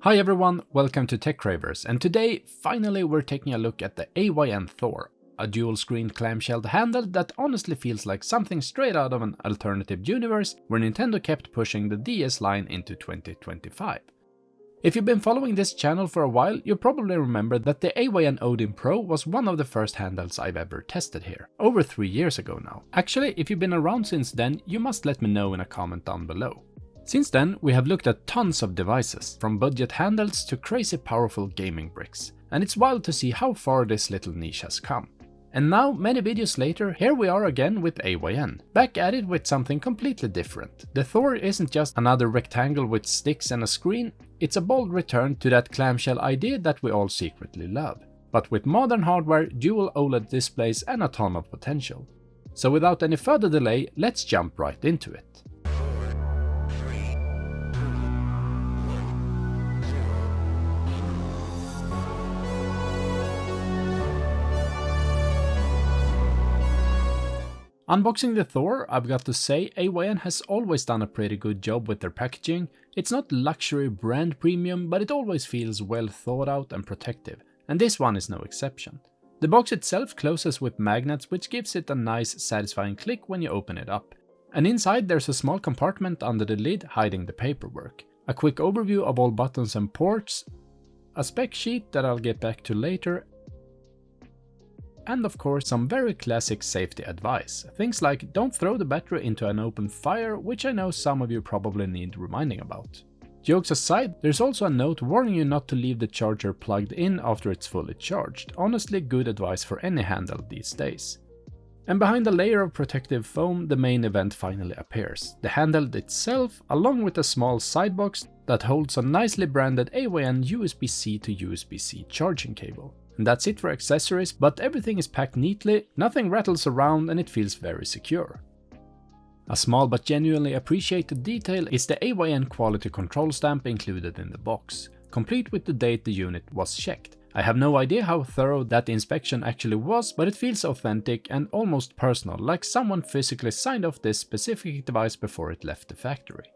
Hi everyone, welcome to Techcravers, and today, finally we're taking a look at the AYN Thor, a dual-screen clamshelled handheld that honestly feels like something straight out of an alternative universe where Nintendo kept pushing the DS line into 2025. If you've been following this channel for a while, you probably remember that the AYN Odin Pro was one of the first handhelds I've ever tested here, over 3 years ago now. Actually, if you've been around since then, you must let me know in a comment down below. Since then, we have looked at tons of devices, from budget handhelds to crazy powerful gaming bricks, and it's wild to see how far this little niche has come. And now, many videos later, here we are again with AYN, back at it with something completely different. The Thor isn't just another rectangle with sticks and a screen, it's a bold return to that clamshell idea that we all secretly love, but with modern hardware, dual OLED displays and a ton of potential. So without any further delay, let's jump right into it. Unboxing the Thor, I've got to say, AYN has always done a pretty good job with their packaging. It's not luxury brand premium, but it always feels well thought out and protective, and this one is no exception. The box itself closes with magnets, which gives it a nice satisfying click when you open it up. And inside there's a small compartment under the lid hiding the paperwork. A quick overview of all buttons and ports, a spec sheet that I'll get back to later, and of course some very classic safety advice. Things like don't throw the battery into an open fire, which I know some of you probably need reminding about. Jokes aside, there's also a note warning you not to leave the charger plugged in after it's fully charged. Honestly, good advice for any handheld these days. And behind a layer of protective foam, the main event finally appears. The handheld itself, along with a small side box that holds a nicely branded AYN USB-C to USB-C charging cable. And that's it for accessories, but everything is packed neatly, nothing rattles around, and it feels very secure. A small but genuinely appreciated detail is the AYN quality control stamp included in the box, complete with the date the unit was checked. I have no idea how thorough that inspection actually was, but it feels authentic and almost personal, like someone physically signed off this specific device before it left the factory.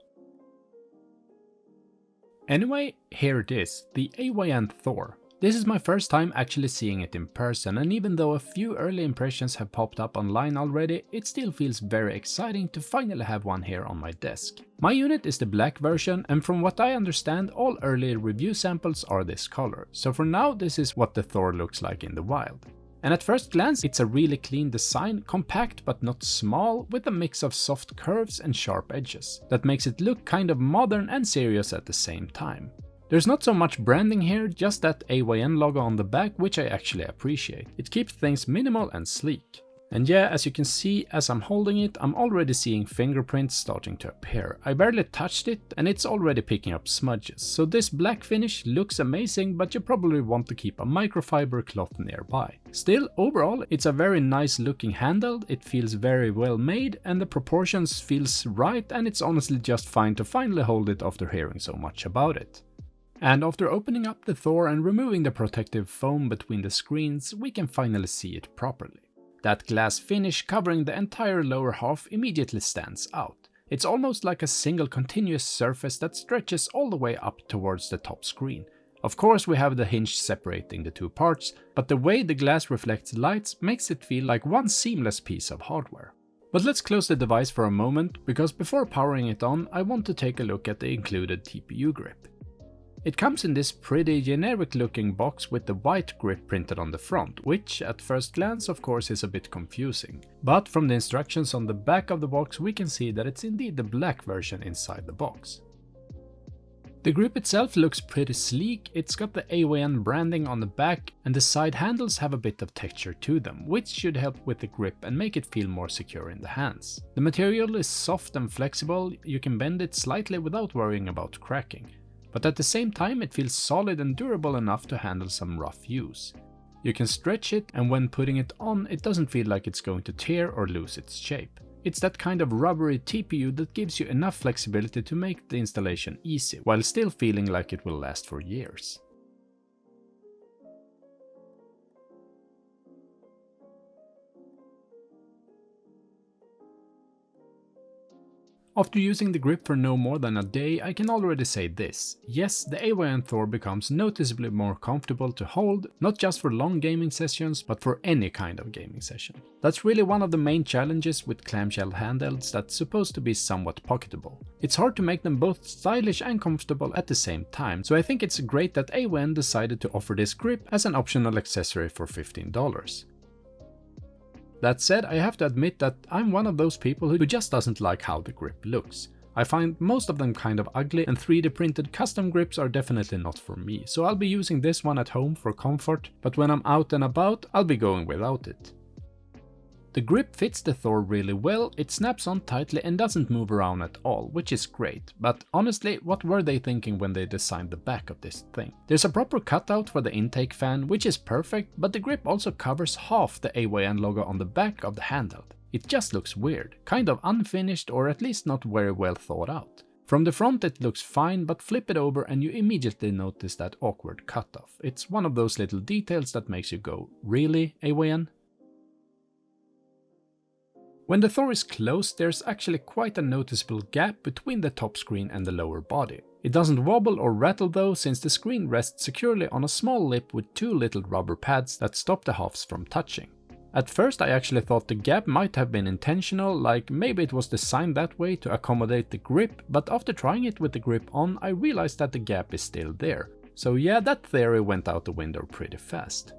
Anyway, here it is, the AYN Thor. This is my first time actually seeing it in person, and even though a few early impressions have popped up online already, it still feels very exciting to finally have one here on my desk. My unit is the black version, and from what I understand, all early review samples are this color, so for now this is what the Thor looks like in the wild. And at first glance it's a really clean design, compact but not small, with a mix of soft curves and sharp edges, that makes it look kind of modern and serious at the same time. There's not so much branding here, just that AYN logo on the back, which I actually appreciate. It keeps things minimal and sleek. And yeah, as you can see, as I'm holding it, I'm already seeing fingerprints starting to appear. I barely touched it and it's already picking up smudges, so this black finish looks amazing, but you probably want to keep a microfiber cloth nearby. Still, overall, it's a very nice looking handheld, it feels very well made, and the proportions feels right, and it's honestly just fine to finally hold it after hearing so much about it. And after opening up the Thor and removing the protective foam between the screens, we can finally see it properly. That glass finish covering the entire lower half immediately stands out. It's almost like a single continuous surface that stretches all the way up towards the top screen. Of course we have the hinge separating the two parts, but the way the glass reflects lights makes it feel like one seamless piece of hardware. But let's close the device for a moment, because before powering it on, I want to take a look at the included TPU grip. It comes in this pretty generic looking box with the white grip printed on the front, which at first glance of course is a bit confusing. But from the instructions on the back of the box we can see that it's indeed the black version inside the box. The grip itself looks pretty sleek, it's got the AYN branding on the back, and the side handles have a bit of texture to them, which should help with the grip and make it feel more secure in the hands. The material is soft and flexible, you can bend it slightly without worrying about cracking. But at the same time it feels solid and durable enough to handle some rough use. You can stretch it, and when putting it on it doesn't feel like it's going to tear or lose its shape. It's that kind of rubbery TPU that gives you enough flexibility to make the installation easy, while still feeling like it will last for years. After using the grip for no more than a day, I can already say this: yes, the AYN Thor becomes noticeably more comfortable to hold, not just for long gaming sessions, but for any kind of gaming session. That's really one of the main challenges with clamshell handhelds that's supposed to be somewhat pocketable. It's hard to make them both stylish and comfortable at the same time, so I think it's great that AYN decided to offer this grip as an optional accessory for $15. That said, I have to admit that I'm one of those people who just doesn't like how the grip looks. I find most of them kind of ugly, and 3D printed custom grips are definitely not for me, so I'll be using this one at home for comfort, but when I'm out and about, I'll be going without it. The grip fits the Thor really well, it snaps on tightly and doesn't move around at all, which is great, but honestly, what were they thinking when they designed the back of this thing? There's a proper cutout for the intake fan, which is perfect, but the grip also covers half the AYN logo on the back of the handheld. It just looks weird, kind of unfinished, or at least not very well thought out. From the front it looks fine, but flip it over and you immediately notice that awkward cutoff. It's one of those little details that makes you go, really, AYN? When the Thor is closed, there's actually quite a noticeable gap between the top screen and the lower body. It doesn't wobble or rattle though, since the screen rests securely on a small lip with two little rubber pads that stop the halves from touching. At first I actually thought the gap might have been intentional, like maybe it was designed that way to accommodate the grip, but after trying it with the grip on, I realized that the gap is still there. So yeah, that theory went out the window pretty fast.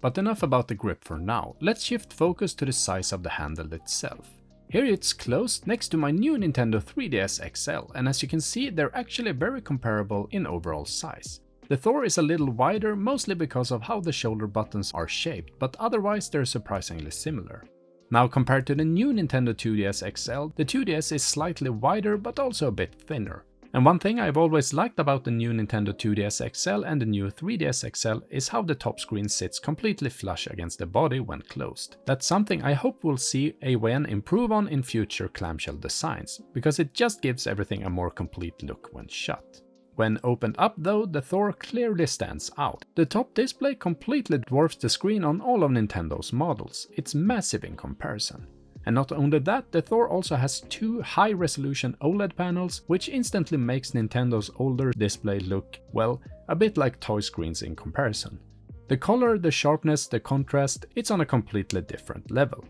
But enough about the grip for now, let's shift focus to the size of the handle itself. Here it's closed next to my new Nintendo 3DS XL, and as you can see, they're actually very comparable in overall size. The Thor is a little wider, mostly because of how the shoulder buttons are shaped, but otherwise they're surprisingly similar. Now compared to the new Nintendo 2DS XL, the 2DS is slightly wider but also a bit thinner. And one thing I've always liked about the new Nintendo 2DS XL and the new 3DS XL is how the top screen sits completely flush against the body when closed. That's something I hope we'll see AYN improve on in future clamshell designs, because it just gives everything a more complete look when shut. When opened up though, the Thor clearly stands out. The top display completely dwarfs the screen on all of Nintendo's models. It's massive in comparison. And not only that, the Thor also has two high-resolution OLED panels, which instantly makes Nintendo's older display look, well, a bit like toy screens in comparison. The color, the sharpness, the contrast, it's on a completely different level.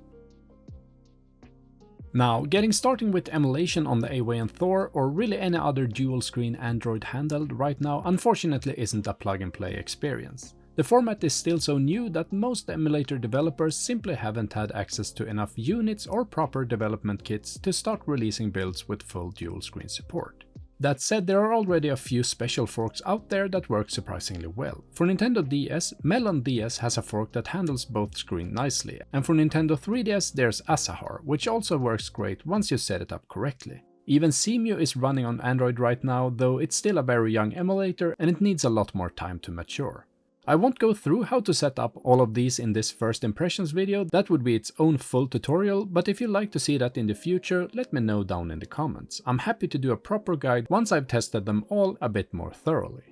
Now, getting started with emulation on the AYN Thor or really any other dual-screen Android handheld right now unfortunately isn't a plug-and-play experience. The format is still so new that most emulator developers simply haven't had access to enough units or proper development kits to start releasing builds with full dual-screen support. That said, there are already a few special forks out there that work surprisingly well. For Nintendo DS, Melon DS has a fork that handles both screens nicely, and for Nintendo 3DS there's Asahar, which also works great once you set it up correctly. Even Cemu is running on Android right now, though it's still a very young emulator and it needs a lot more time to mature. I won't go through how to set up all of these in this first impressions video, that would be its own full tutorial, but if you'd like to see that in the future, let me know down in the comments. I'm happy to do a proper guide once I've tested them all a bit more thoroughly.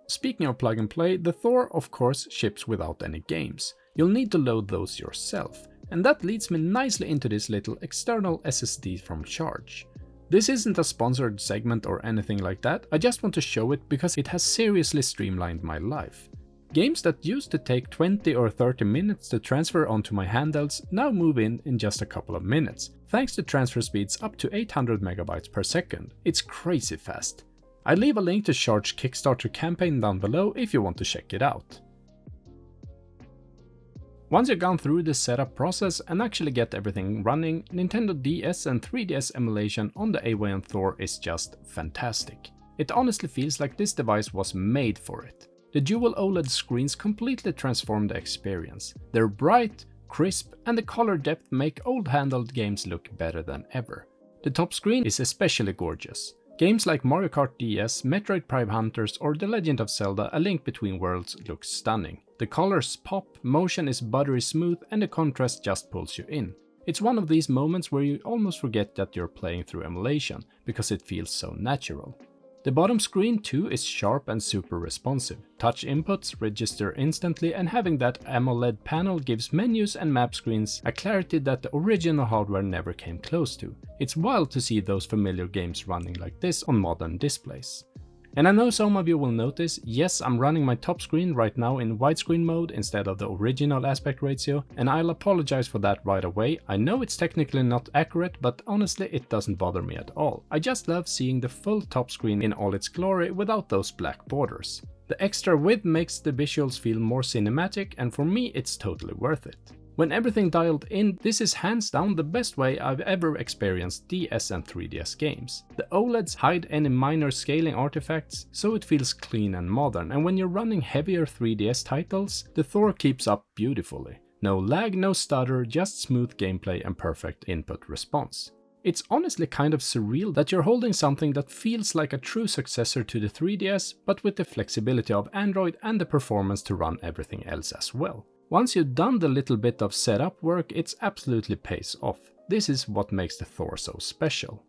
Speaking of plug and play, the Thor of course ships without any games. You'll need to load those yourself, and that leads me nicely into this little external SSD from Sharge. This isn't a sponsored segment or anything like that, I just want to show it because it has seriously streamlined my life. Games that used to take 20 or 30 minutes to transfer onto my handhelds now move in just a couple of minutes, thanks to transfer speeds up to 800 megabytes per second. It's crazy fast. I'll leave a link to Sharge Kickstarter campaign down below if you want to check it out. Once you've gone through the setup process and actually get everything running, Nintendo DS and 3DS emulation on the AYN Thor is just fantastic. It honestly feels like this device was made for it. The dual OLED screens completely transform the experience. They're bright, crisp, and the color depth make old handheld games look better than ever. The top screen is especially gorgeous. Games like Mario Kart DS, Metroid Prime Hunters, or The Legend of Zelda: A Link Between Worlds look stunning. The colors pop, motion is buttery smooth, and the contrast just pulls you in. It's one of these moments where you almost forget that you're playing through emulation, because it feels so natural. The bottom screen too is sharp and super responsive. Touch inputs register instantly, and having that AMOLED panel gives menus and map screens a clarity that the original hardware never came close to. It's wild to see those familiar games running like this on modern displays. And I know some of you will notice, yes, I'm running my top screen right now in widescreen mode instead of the original aspect ratio, and I'll apologize for that right away. I know it's technically not accurate, but honestly it doesn't bother me at all. I just love seeing the full top screen in all its glory without those black borders. The extra width makes the visuals feel more cinematic, and for me it's totally worth it. When everything dialed in, this is hands down the best way I've ever experienced DS and 3DS games. The OLEDs hide any minor scaling artifacts, so it feels clean and modern, and when you're running heavier 3DS titles, the Thor keeps up beautifully. No lag, no stutter, just smooth gameplay and perfect input response. It's honestly kind of surreal that you're holding something that feels like a true successor to the 3DS, but with the flexibility of Android and the performance to run everything else as well. Once you've done the little bit of setup work, it absolutely pays off. This is what makes the Thor so special.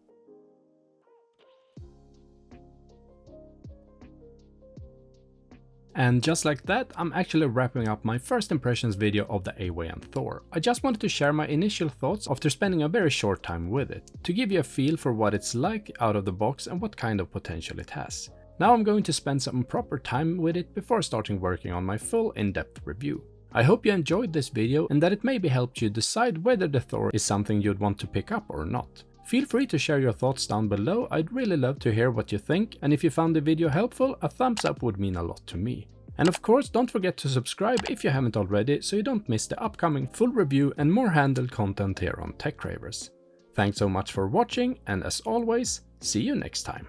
And just like that, I'm actually wrapping up my first impressions video of the AYN Thor. I just wanted to share my initial thoughts after spending a very short time with it, to give you a feel for what it's like out of the box and what kind of potential it has. Now I'm going to spend some proper time with it before starting working on my full in-depth review. I hope you enjoyed this video and that it maybe helped you decide whether the Thor is something you'd want to pick up or not. Feel free to share your thoughts down below, I'd really love to hear what you think, and if you found the video helpful, a thumbs up would mean a lot to me. And of course, don't forget to subscribe if you haven't already, so you don't miss the upcoming full review and more Handheld content here on Techcravers. Thanks so much for watching, and as always, see you next time.